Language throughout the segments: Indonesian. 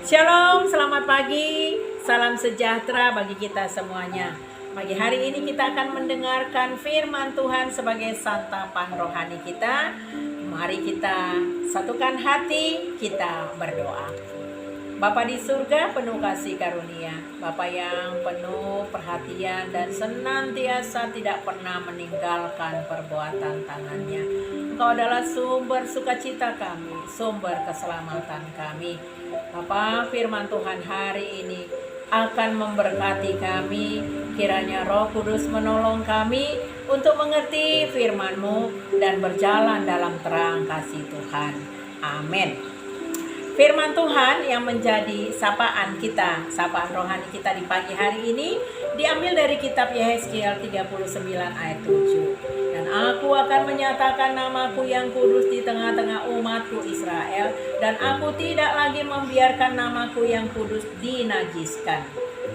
Shalom, selamat pagi, salam sejahtera bagi kita semuanya. Pagi hari ini kita akan mendengarkan firman Tuhan sebagai santapan rohani kita. Mari kita satukan hati, kita berdoa. Bapa di surga penuh kasih karunia, Bapa yang penuh perhatian dan senantiasa tidak pernah meninggalkan perbuatan tangannya. Engkau adalah sumber sukacita kami, sumber keselamatan kami. Bapa, firman Tuhan hari ini akan memberkati kami. Kiranya Roh Kudus menolong kami untuk mengerti firman-Mu dan berjalan dalam terang kasih Tuhan. Amin. Firman Tuhan yang menjadi sapaan kita, sapaan rohani kita di pagi hari ini diambil dari kitab Yehezkiel 39 ayat 7. Dan aku akan menyatakan namaku yang kudus di tengah-tengah umatku Israel, dan aku tidak lagi membiarkan namaku yang kudus dinajiskan,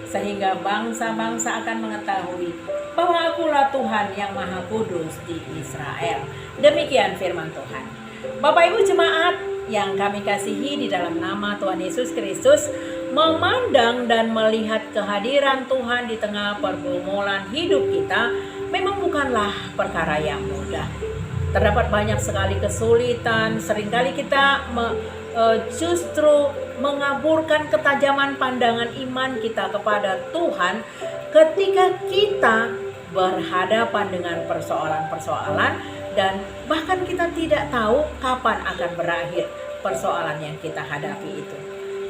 sehingga bangsa-bangsa akan mengetahui bahwa akulah Tuhan yang maha kudus di Israel. Demikian firman Tuhan. Bapak Ibu jemaat yang kami kasihi, di dalam nama Tuhan Yesus Kristus, memandang dan melihat kehadiran Tuhan di tengah pergumulan hidup kita memang bukanlah perkara yang mudah. Terdapat banyak sekali kesulitan. Seringkali kita justru mengaburkan ketajaman pandangan iman kita kepada Tuhan ketika kita berhadapan dengan persoalan-persoalan, dan bahkan kita tidak tahu kapan akan berakhir persoalan yang kita hadapi itu.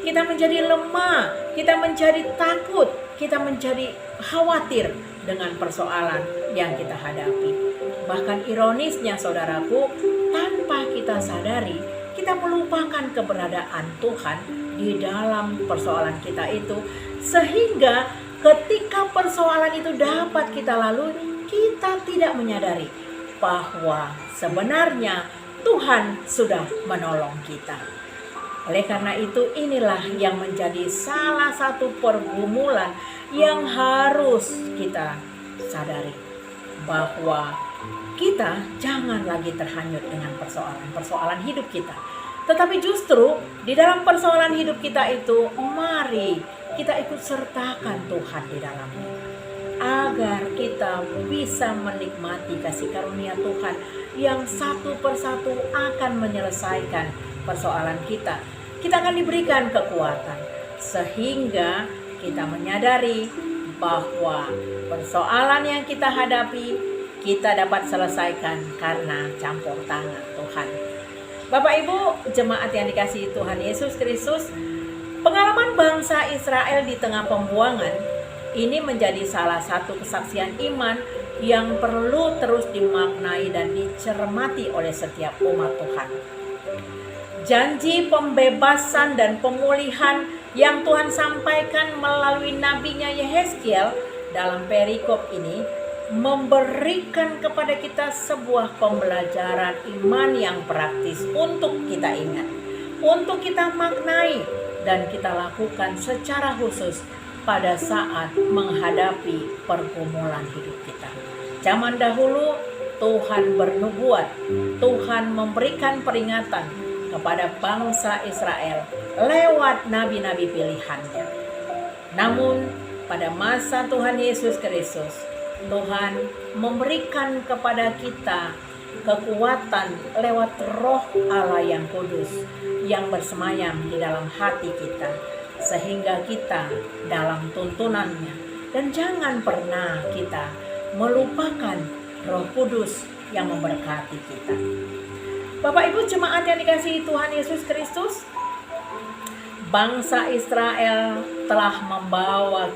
Kita menjadi lemah, kita menjadi takut, kita menjadi khawatir dengan persoalan yang kita hadapi. Bahkan ironisnya saudaraku, tanpa kita sadari, kita melupakan keberadaan Tuhan di dalam persoalan kita itu. Sehingga ketika persoalan itu dapat kita lalui, kita tidak menyadari bahwa sebenarnya Tuhan sudah menolong kita. Oleh karena itu, inilah yang menjadi salah satu pergumulan yang harus kita sadari, bahwa kita jangan lagi terhanyut dengan persoalan hidup kita. Tetapi justru di dalam persoalan hidup kita itu, mari kita ikut sertakan Tuhan di dalamnya, agar kita bisa menikmati kasih karunia Tuhan yang satu persatu akan menyelesaikan persoalan kita. Kita akan diberikan kekuatan sehingga kita menyadari bahwa persoalan yang kita hadapi kita dapat selesaikan karena campur tangan Tuhan. Bapak Ibu jemaat yang dikasihi Tuhan Yesus Kristus, pengalaman bangsa Israel di tengah pembuangan ini menjadi salah satu kesaksian iman yang perlu terus dimaknai dan dicermati oleh setiap umat Tuhan. Janji pembebasan dan pemulihan yang Tuhan sampaikan melalui nabinya Yehezkiel dalam perikop ini memberikan kepada kita sebuah pembelajaran iman yang praktis untuk kita ingat, untuk kita maknai dan kita lakukan secara khusus pada saat menghadapi pergumulan hidup kita. Zaman dahulu Tuhan bernubuat, Tuhan memberikan peringatan kepada bangsa Israel lewat nabi-nabi pilihannya. Namun pada masa Tuhan Yesus Kristus, Tuhan memberikan kepada kita kekuatan lewat Roh Allah yang kudus yang bersemayam di dalam hati kita, sehingga kita dalam tuntunannya. Dan jangan pernah kita melupakan Roh Kudus yang memberkati kita. Bapak Ibu jemaat yang dikasihi Tuhan Yesus Kristus, bangsa Israel telah membawa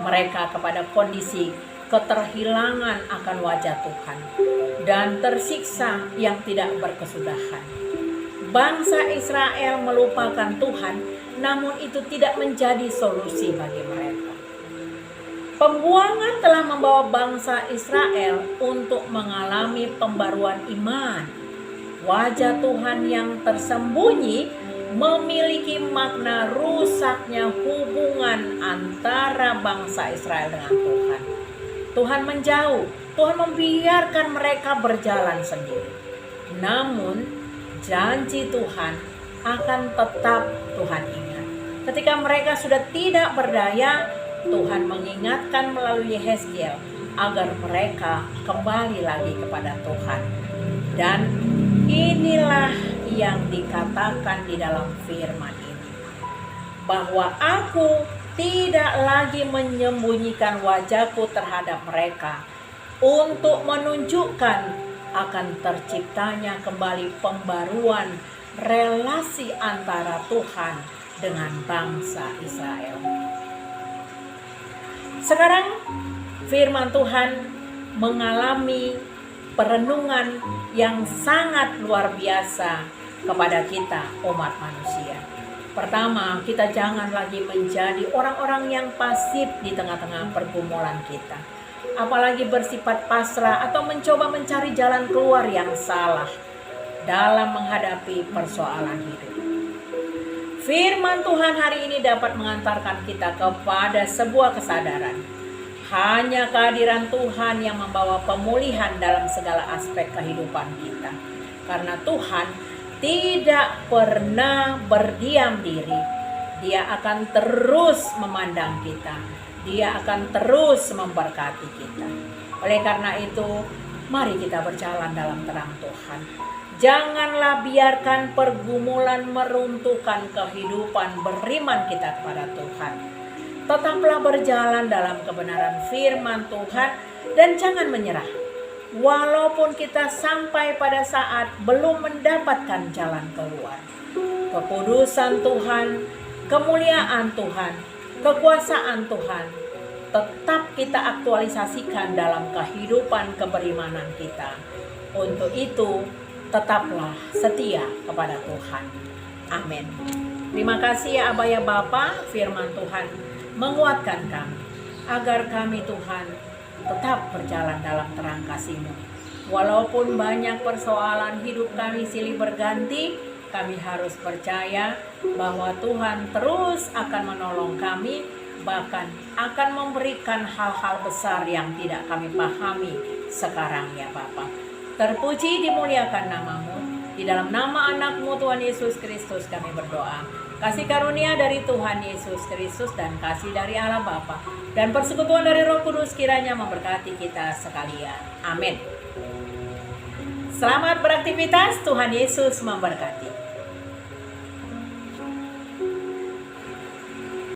mereka kepada kondisi keterhilangan akan wajah Tuhan dan tersiksa yang tidak berkesudahan. Bangsa Israel melupakan Tuhan, namun itu tidak menjadi solusi bagi mereka. Pembuangan telah membawa bangsa Israel untuk mengalami pembaruan iman. Wajah Tuhan yang tersembunyi memiliki makna rusaknya hubungan antara bangsa Israel dengan Tuhan. Tuhan menjauh, Tuhan membiarkan mereka berjalan sendiri. Namun janji Tuhan akan tetap Tuhan ingat. Ketika mereka sudah tidak berdaya, Tuhan mengingatkan melalui Yehezkiel agar mereka kembali lagi kepada Tuhan. Dan inilah yang dikatakan di dalam firman ini, bahwa aku tidak lagi menyembunyikan wajahku terhadap mereka untuk menunjukkan akan terciptanya kembali pembaruan relasi antara Tuhan dengan bangsa Israel. Sekarang firman Tuhan mengalami perenungan yang sangat luar biasa kepada kita umat manusia. Pertama, kita jangan lagi menjadi orang-orang yang pasif di tengah-tengah pergumulan kita, apalagi bersifat pasrah atau mencoba mencari jalan keluar yang salah dalam menghadapi persoalan hidup. Firman Tuhan hari ini dapat mengantarkan kita kepada sebuah kesadaran. Hanya kehadiran Tuhan yang membawa pemulihan dalam segala aspek kehidupan kita. Karena Tuhan tidak pernah berdiam diri. Dia akan terus memandang kita. Dia akan terus memberkati kita. Oleh karena itu, mari kita berjalan dalam terang Tuhan. Janganlah biarkan pergumulan meruntuhkan kehidupan beriman kita kepada Tuhan. Tetaplah berjalan dalam kebenaran firman Tuhan dan jangan menyerah. Walaupun kita sampai pada saat belum mendapatkan jalan keluar. Kekudusan Tuhan, kemuliaan Tuhan, kekuasaan Tuhan tetap kita aktualisasikan dalam kehidupan keberimanan kita. Untuk itu, tetaplah setia kepada Tuhan. Amin. Terima kasih ya Aba ya Bapa, firman Tuhan menguatkan kami, agar kami Tuhan tetap berjalan dalam terang kasih-Mu. Walaupun banyak persoalan hidup kami silih berganti, kami harus percaya bahwa Tuhan terus akan menolong kami, bahkan akan memberikan hal-hal besar yang tidak kami pahami sekarang ya Bapa. Terpuji dimuliakan nama-Mu. Di dalam nama anak-Mu Tuhan Yesus Kristus kami berdoa. Kasih karunia dari Tuhan Yesus Kristus dan kasih dari Allah Bapa dan persekutuan dari Roh Kudus kiranya memberkati kita sekalian. Amin. Selamat beraktivitas, Tuhan Yesus memberkati.